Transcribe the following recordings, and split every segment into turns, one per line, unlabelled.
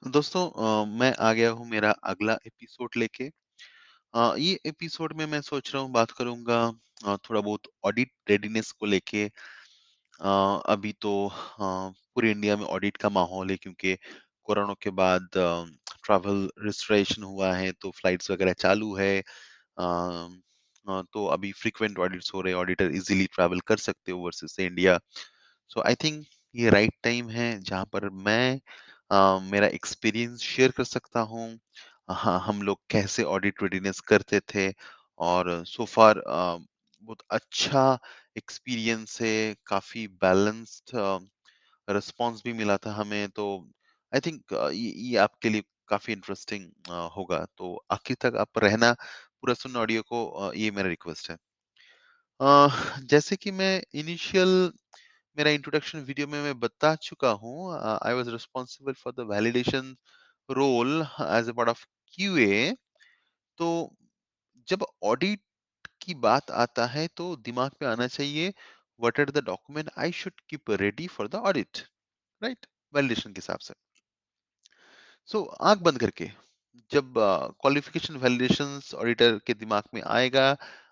दोस्तों मैं आ गया हूँ मेरा अगला एपिसोड लेके। ये एपिसोड में मैं सोच रहा हूँ बात करूंगा थोड़ा बहुत ऑडिट रेडीनेस को लेके। अभी तो पूरे इंडिया में ऑडिट का माहौल है क्योंकि कोरोना के बाद ट्रैवल रिस्ट्रिक्शन हुआ है तो फ्लाइट्स वगैरह चालू है। तो अभी फ्रीक्वेंट ऑडिट्स हो रहे हैं, ऑडिटर इजीली ट्रैवल कर सकते हो ओवरसीज से इंडिया। सो आई थिंक ये राइट टाइम है जहाँ पर मैं मेरा एक्सपीरियंस शेयर कर सकता हूँ। हाँ, हम लोग कैसे ऑडिट रेडीनेस करते थे और सो फार बहुत अच्छा एक्सपीरियंस है, काफी बैलेंस्ड रिस्पॉन्स भी मिला था हमें। तो आई थिंक ये आपके लिए काफी इंटरेस्टिंग होगा, तो आखिर तक आप रहना पूरा सुन ऑडियो को, ये मेरा रिक्वेस्ट है। जैसे कि मैं इनिशियल मेरा इंट्रोडक्शन वीडियो में मैं बता चुका हूँ, I was responsible for the validation role as a part of QA. तो जब ऑडिट की बात आता है तो दिमाग में आना चाहिए what are the document I should keep ready for the audit, right? Validation के हिसाब से। सो आंख बंद करके जब क्वालिफिकेशन वैलिडेशंस ऑडिटर के दिमाग में आएगा,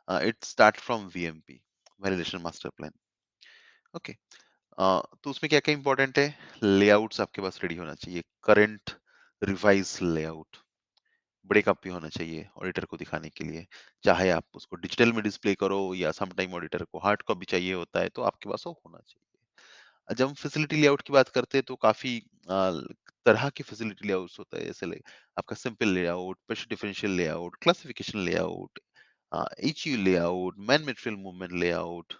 it start from VMP, validation master plan. Okay. तो उसमें क्या-क्या इम्पोर्टेंट है? लेआउट्स आपके पास रेडी होना चाहिए, करंट रिवाइज लेआउट, ब्रेकअप भी होना चाहिए ऑडिटर को दिखाने के लिए। चाहे आप उसको डिजिटल में डिस्प्ले करो या सम टाइम ऑडिटर को हार्ड कॉपी चाहिए होता है, तो आपके पास वो होना चाहिए। जब हम फैसिलिटी लेआउट की बात करते हैं तो काफ़ी तरह के फैसिलिटी लेआउट्स होता है। जैसे आपका simple layout, pressure differential layout, classification layout, HU layout, man material movement layout,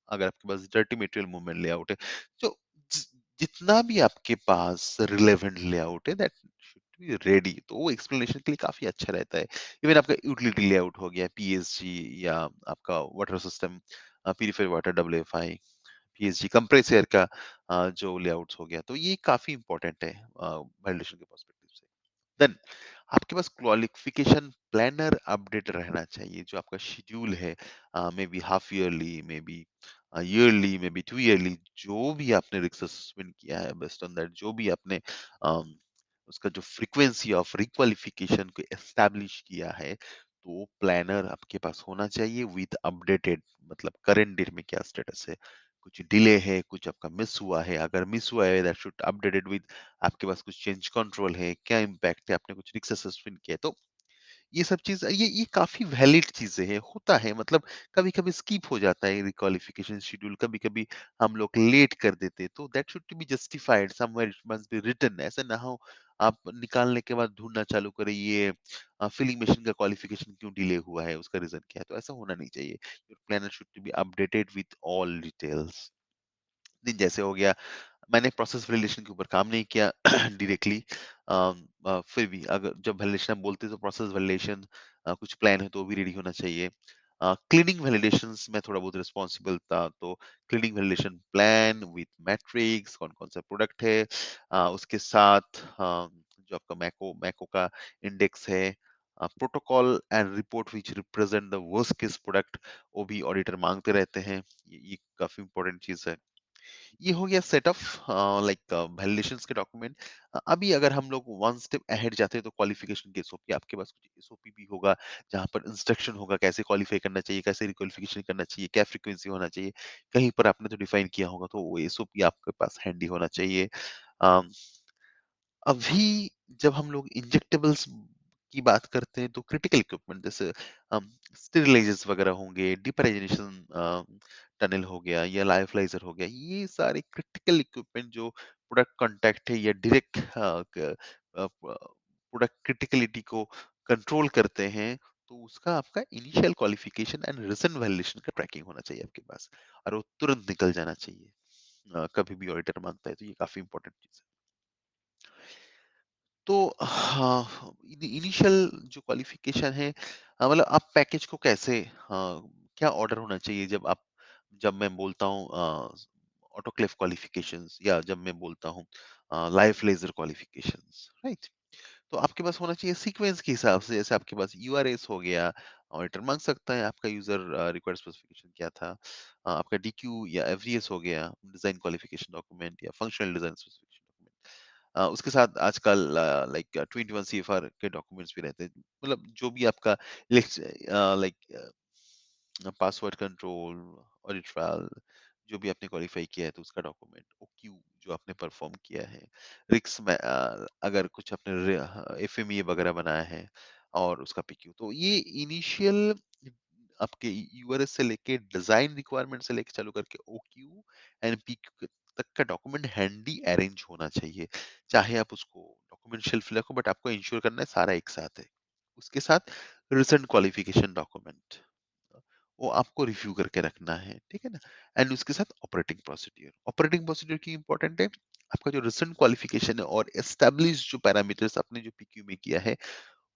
अगर आपके पास डर्टी मटेरियल मूवमेंट लेआउट है। तो जि जितना भी आपके पास रिलेवेंट लेआउट है दैट शुड बी रेडी, तो वो एक्सप्लेनेशन के लिए काफ़ी अच्छा रहता है। इवन आपका यूटिलिटी लेआउट हो गया, पीएसजी, या आपका water system, purified water, WFI, PSG compressor का जो लेआउट्स हो गया, तो ये काफ़ी इंपॉर्टेंट है वैलिडेशन के पर्सपेक्टिव से। देन आपके पास क्वालिफिकेशन प्लानर अपडेट रहना चाहिए, जो आपका शेड्यूल है, may be half yearly, may be yearly, may be 2 yearly, जो भी आपने रिस्क असेसमेंट किया है, बेस्ड ऑन दैट जो भी आपने अम, उसका जो फ्रीक्वेंसी ऑफ रिक्वालिफिकेशन को एस्टैब्लिश किया है, तो प्लानर आपके पास होना चाहिए विद अपडेटेड, मतलब करंट डेट में क्या स्टेटस है। कुछ डिले है, कुछ आपका मिस हुआ है, अगर मिस हुआ है दैट शुड अपडेटेड विद, आपके पास कुछ चेंज कंट्रोल है, क्या इम्पैक्ट है, आपने कुछ रिस्क असेसमेंट किया है। तो ये सब चीज़, ये काफ़ी वैलिड चीज़ें हैं, होता है, मतलब कभी-कभी स्किप हो जाता है रिक्वालिफिकेशन शेड्यूल, कभी-कभी हम लोग लेट कर देते हैं, तो that should be justified somewhere, it must be written. ऐसा ना हो आप निकालने के बाद ढूँढना चालू करें, ये फिलिंग मशीन का क्वालिफिकेशन क्यों डिले हुआ है, उसका रीज़न क्या है? तो ऐसा होना नहीं चाहिए। Your planner should be updated with all details. दिन जैसे हो गया, मैंने प्रोसेस वैलिडेशन के ऊपर काम नहीं किया डायरेक्टली, फिर भी अगर जब वैलिडेशन आप बोलते हैं तो प्रोसेस वैलिडेशन कुछ प्लान है तो वो भी रेडी होना चाहिए। क्लीनिंग वैलिडेशंस में थोड़ा बहुत रिस्पॉन्सिबल था, तो cleaning validation plan with matrix, कौन कौन सा प्रोडक्ट है, उसके साथ जो आपका मैको मैको का इंडेक्स है, protocol and report which represent the worst case product, वो भी ऑडिटर मांगते रहते हैं। ये काफी इंपॉर्टेंट चीज है। ये हो गया सेट ऑफ लाइक वैलिडेशंस के डॉक्यूमेंट। अभी अगर हम लोग वन स्टेप अहेड जाते हैं तो क्वालिफिकेशन के एसओपी, आपके पास कुछ एसओपी भी होगा जहां पर इंस्ट्रक्शन होगा कैसे क्वालिफाई करना चाहिए, कैसे रिक्वालिफिकेशन करना चाहिए, क्या फ्रीक्वेंसी होना चाहिए। कहीं पर आपने तो डिफाइन किया होगा, तो वो एसओपी आपके पास हैंडी होना चाहिए। अम, अभी जब हम लोग इंजेक्टेबल्स की बात करते हैं तो क्रिटिकल इक्विपमेंट जैसे स्टेरिलाइजर्स वगैरह होंगे, डिपराइजेशन टनल हो गया या लायोफिलाइजर हो गया, ये सारे क्रिटिकल इक्विपमेंट जो प्रोडक्ट कांटेक्ट है या डायरेक्ट प्रोडक्ट क्रिटिकलिटी को कंट्रोल करते हैं, तो उसका आपका initial qualification and written validation का ट्रैकिंग होना चाहिए आपके पास, और वो तुरंत निकल जाना चाहिए। कभी भी ऑडिटर मांगता है तो ये काफी इंपॉर्टेंट चीज है। तो हाँ, इनिशियल जो क्वालिफिकेशन है, मतलब आप पैकेज को कैसे, क्या ऑर्डर होना चाहिए जब आप, जब मैं बोलता हूँ ऑटोक्लेव क्वालिफिकेशंस, या जब मैं बोलता हूँ लाइफ लेजर क्वालिफिकेशंस, राइट? तो आपके पास होना चाहिए सीक्वेंस के हिसाब से। जैसे आपके पास यूआरएस हो गया, ऑडिटर मांग सकता है आपका यूजर रिक्वायर्ड स्पेसिफिकेशन क्या था। आपका डीक्यू या एफडीएस हो गया, डिजाइन क्वालिफिकेशन डॉक्यूमेंट या फंक्शनल डिजाइन स्पेसिफिकेशन डॉक्यूमेंट। उसके साथ आजकल लाइक 21 सीएफआर के डॉक्यूमेंट्स भी रहते हैं। मतलब जो भी आपका like password control, audit trial, जो भी आपने क्वालिफाई किया है तो उसका डॉक्यूमेंट, ओक्यू जो आपने परफॉर्म किया है, रिक्स में अगर कुछ आपने एफएमईए वगैरह बनाया है और उसका पीक्यू, तो ये इनिशियल आपके यूआरएस से लेके डिजाइन रिक्वायरमेंट से लेके चालू करके ओक्यू एंड पीक्यू तक का डॉक्यूमेंट हैंडी अरेंज होना चाहिए। चाहे आप उसको डॉक्यूमेंट शेल्फ रखो, बट आपको इंश्योर करना है सारा एक साथ है। उसके साथ रिसेंट क्वालिफिकेशन डॉक्यूमेंट, वो आपको रिव्यू करके रखना है, ठीक है ना? एंड उसके साथ ऑपरेटिंग प्रोसीड्यूर की इंपॉर्टेंट है। आपका जो रिसेंट क्वालिफिकेशन है और एस्टेब्लिश जो पैरामीटर्स आपने जो पीक्यू में किया है,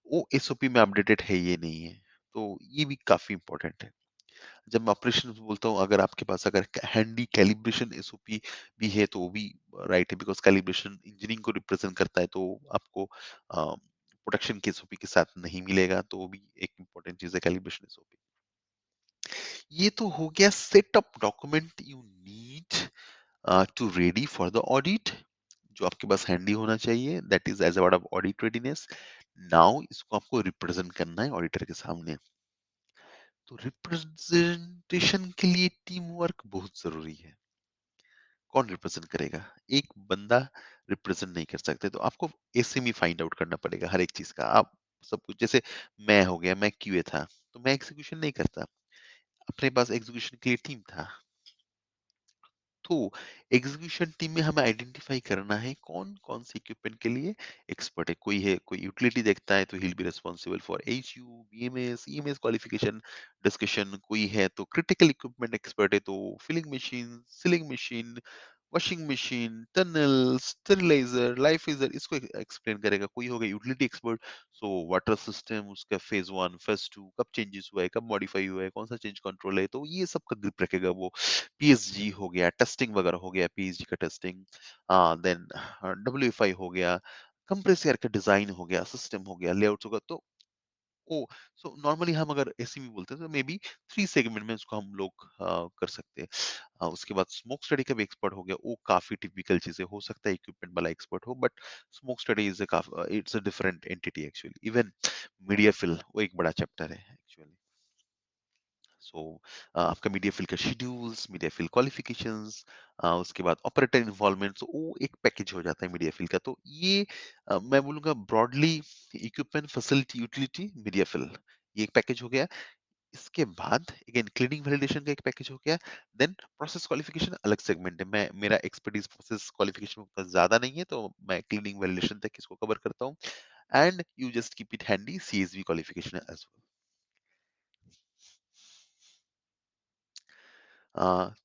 वो एसओपी में अपडेटेड है ये नहीं है, तो ये भी काफी इंपॉर्टेंट है। जब मैं ऑपरेशन बोलता हूँ, अगर आपके पास अगर हैंडी कैलिब्रेशन एसओपी भी है तो वो भी राइट है, बिकॉज कैलिब्रेशन इंजीनियरिंग को रिप्रेजेंट करता है, तो आपको प्रोडक्शन के एसओपी के साथ नहीं मिलेगा, तो वो भी एक इंपॉर्टेंट चीज है कैलिब्रेशन एसओपी। ये तो हो गया set of document you need to ready for the audit, जो आपके पास हैंडी होना चाहिए, that is as a part of audit readiness. Now इसको आपको रिप्रेजेंट करना है ऑडिटर के सामने। तो रिप्रेजेंटेशन के लिए टीम वर्क बहुत जरूरी है। कौन रिप्रेजेंट करेगा? एक बंदा रिप्रेजेंट नहीं कर सकते, तो आपको ऐसे में फाइंड आउट करना पड़ेगा हर एक चीज का। आप सब कुछ, जैसे मैं हो गया, मैं क्यूए था, तो मैं एग्जीक्यूशन नहीं करता, अपने पास एग्जीक्यूशन के लिए टीम था। तो एग्जीक्यूशन टीम में हमें आइडेंटिफाई करना है कौन कौन से इक्विपमेंट के लिए एक्सपर्ट है, कोई यूटिलिटी देखता है तो he will be responsible for HU, BMS, EMS qualification discussion, कोई है तो क्रिटिकल इक्विपमेंट एक्सपर्ट है तो filling machine, sealing machine, washing machine, tunnel, sterilizer, lyophilizer, इसको एक्सप्लेन करेगा। कोई होगा utility expert, so water system, उसका फेज वन, फेज टू, कब चेंजेस हुआ है, कब मॉडिफाई हुआ है, कौन सा चेंज कंट्रोल है, तो ये सब का ग्रिप रखेगा वो। पीएसजी हो गया, टेस्टिंग वगैरह हो गया, पीएसजी का टेस्टिंग, देन डब्ल्यूएफआई हो गया, कंप्रेसर का डिजाइन हो गया, सिस्टम हो गया, लेआउट होगा, तो ओ सो नॉर्मली हम अगर एसईवी बोलते हैं तो मे बी 3 सेगमेंट में उसको हम लोग कर सकते हैं। उसके बाद स्मोक स्टडी का भी एक्सपर्ट हो गया, वो काफी टिपिकल चीजें हो सकता है इक्विपमेंट वाला एक्सपर्ट हो, but smoke study is it's a different entity actually. Even media fill वो एक बड़ा चैप्टर है एक्चुअली। सो आपका मीडिया फिल का शेड्यूल्स, मीडिया फिल क्वालिफिकेशंस, उसके बाद ऑपरेटर इन्वॉल्वमेंट, वो एक पैकेज हो जाता है मीडिया फिल का। तो ये मैं बोलूंगा broadly equipment, facility, utility, media fill, ये एक पैकेज हो गया। इसके बाद अगेन क्लीनिंग वैलिडेशन का एक पैकेज हो गया। देन प्रोसेस क्वालिफिकेशन अलग सेगमेंट है, मैं मेरा एक्सपर्टीज प्रोसेस क्वालिफिकेशन में उतना ज्यादा नहीं है, तो मैं क्लीनिंग वैलिडेशन तक इसको कवर करता हूँ। And you just keep it handy, CSV qualification as well.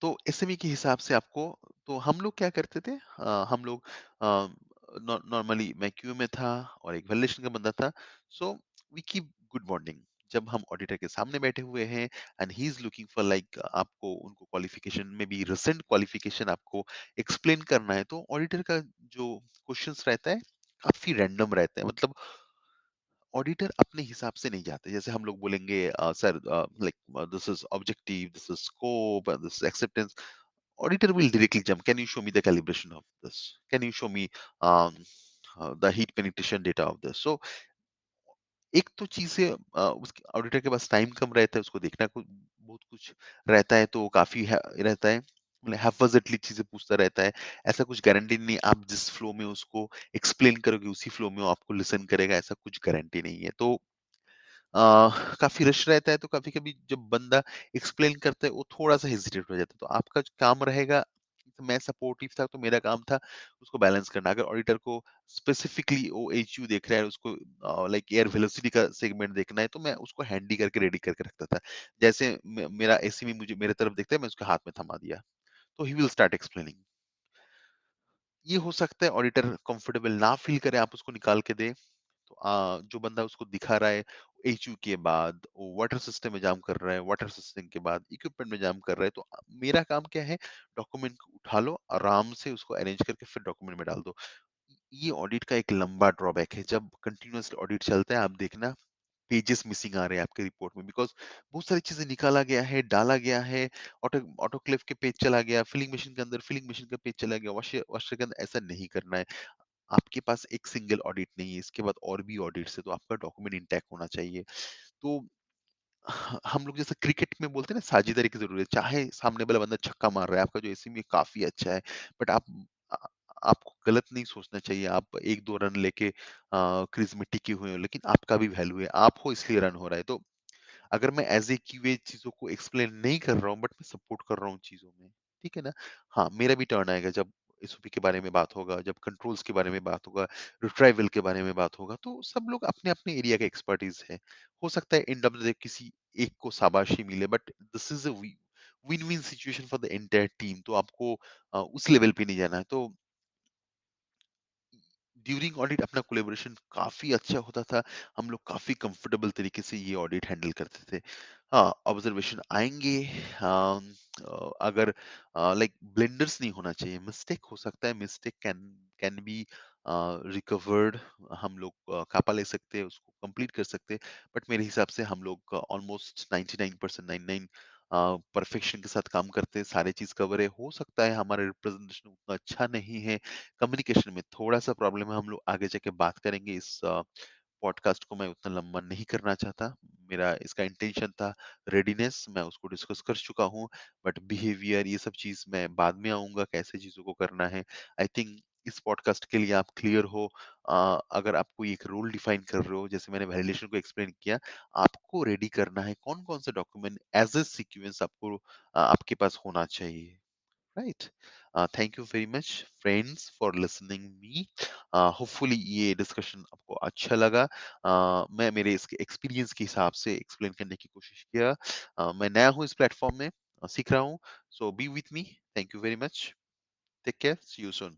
तो एसएमई के हिसाब से आपको, तो हम लोग क्या करते थे, हम लोग नॉर्मली मैं क्यू में था और एक वैलिडेशन का बंदा था, so we keep good bonding. जब हम ऑडिटर के सामने बैठे हुए हैं and he is looking for like, आपको उनको क्वालिफिकेशन में भी रिसेंट क्वालिफिकेशन आपको एक्सप्लेन करना है, तो ऑडिटर का जो क्वेश्चंस रहता है काफी रैंडम रहते हैं। मतलब ऑडिटर अपने हिसाब से नहीं जाते, जैसे हम लोग बोलेंगे sir like this is objective, this is scope, this is acceptance, auditor will directly jump, can you show me the calibration of this, can you show me um, the heat penetration data of this? So एक तो चीज़ें उसके auditor के पास time कम रहता है, उसको देखना बहुत कुछ रहता है, तो काफ़ी रहता है, मतलब हैफज़र्डली चीज़ें पूछता रहता है। ऐसा कुछ गारंटी नहीं, आप जिस फ्लो में उसको एक्सप्लेन करोगे उसी फ्लो में वो आपको लिसन करेगा, ऐसा कुछ गारंटी नहीं है। तो काफ़ी रश रहता है, तो कभी-कभी जब बंदा एक्सप्लेन करता है वो थोड़ा-सा हेजिटेट हो जाता है। तो आपका जो काम रहेगा, तो मैं सपोर्टिव था तो मेरा काम था उसको बैलेंस करना। अगर ऑडिटर को स्पेसिफिकली ओएचयू देख रहा है, उसको लाइक एयर वेलोसिटी का सेगमेंट देखना है, तो मैं उसको हैंडी करके रेडी करके रखता था। जैसे मेरा एसीमी मुझे मेरे तरफ देखता है, मैं उसके हाथ में थमा दिया, तो ही विल स्टार्ट एक्सप्लेनिंग। ये हो सकता है ऑडिटर कंफर्टेबल ना फील करे, आप उसको निकाल के दे, तो जो बंदा उसको दिखा रहा है एचयू के बाद वो वाटर सिस्टम में जाम कर रहा है, वाटर सिस्टम के बाद इक्विपमेंट में जाम कर रहा है, तो मेरा काम क्या है, डॉक्यूमेंट को उठा लो आराम से, उसको अरेंज करके फिर डॉक्यूमेंट में डाल दो। ये ऑडिट का एक लंबा ड्रॉबैक है, जब कंटिन्यूअस ऑडिट चलता है आप देखना पेजेस मिसिंग आ रहे हैं आपके रिपोर्ट में, बिकॉज बहुत सारी चीजें निकाला गया है, डाला गया है। ऑटो ऑटोक्लेव के पेज चला गया, फिलिंग मशीन के अंदर फिलिंग मशीन का पेज चला गया, वॉशर वॉशर के अंदर, ऐसा नहीं करना है। आपके पास एक सिंगल ऑडिट नहीं है, इसके बाद और भी ऑडिट्स है, तो आपका डॉक्यूमेंट इंटैक्ट होना चाहिए। तो हम लोग जैसे क्रिकेट में बोलते हैं ना, साझेदारी की ज़रूरत है। चाहे सामने वाला बंदा छक्का मार रहा है, आपका जो एसीमी काफ़ी अच्छा है, बट अ, आपको गलत नहीं सोचना चाहिए। आप 1-2 रन लेके क्रीज़ में टिके हुए हो, लेकिन आपका भी वैल्यू है। आप हो इसलिए रन हो रहा है। तो अगर मैं एज़ ए क्यूए चीज़ों को एक्सप्लेन नहीं कर रहा हूँ, बट मैं सपोर्ट कर रहा हूँ चीज़ों में, ठीक है ना? हाँ, मेरा भी टर्न आएगा जब एसओपी के बारे में बात होगा, जब कंट्रोल्स के बारे में बात होगा, रिट्राइवल के बारे में बात होगा, तो सब लोग अपने-अपने एरिया का एक्सपर्टीज़ है। हो सकता है एंड ऑफ द डे किसी एक को शाबाशी मिले, but this is a win win situation for the entire team. तो आपको उस लेवल पे नहीं जाना है। तो ड्यूरिंग ऑडिट अपना कोलैबोरेशन काफ़ी अच्छा होता था। हम लोग काफ़ी कंफर्टेबल तरीके से ये ऑडिट हैंडल करते थे। हाँ, ऑब्जर्वेशन आएँगे, अगर लाइक ब्लेंडर्स नहीं होना चाहिए, मिस्टेक हो सकता है, mistake can can be recovered. हम लोग कापा ले सकते हैं, उसको कंप्लीट कर सकते हैं। बट मेरे हिसाब से हम लोग ऑलमोस्ट 99% 99 परफेक्शन के साथ काम करते हैं, सारी चीज़ कवर है। हो सकता है हमारा रिप्रेजेंटेशन उतना अच्छा नहीं है, कम्युनिकेशन में थोड़ा-सा प्रॉब्लम है, हम लोग आगे जाके बात करेंगे। इस पॉडकास्ट को मैं उतना लंबा नहीं करना चाहता। मेरा इसका इंटेंशन था रेडीनेस, मैं उसको डिस्कस कर चुका हूँ, बट बिहेवियर ये सब चीज़ मैं बाद में आऊँगा, कैसे चीज़ों को करना है। आई थिंक इस पॉडकास्ट के लिए आप क्लियर हो। अगर आप कोई एक रोल डिफाइन कर रहे हो, जैसे मैंने वैलिडेशन को एक्सप्लेन किया, आपको रेडी करना है कौन-कौन से डॉक्यूमेंट एज़ अ सीक्वेंस आपको आपके पास होना चाहिए। Right. Thank you very much friends for listening me. Hopefully ये डिस्कशन आपको अच्छा लगा। मैं मेरे इसके एक्सपीरियंस के हिसाब से एक्सप्लेन करने की कोशिश किया। मैं नया हूँ इस प्लेटफॉर्म में, सीख रहा हूँ। So be with me. Thank you very much. Take care, see you soon.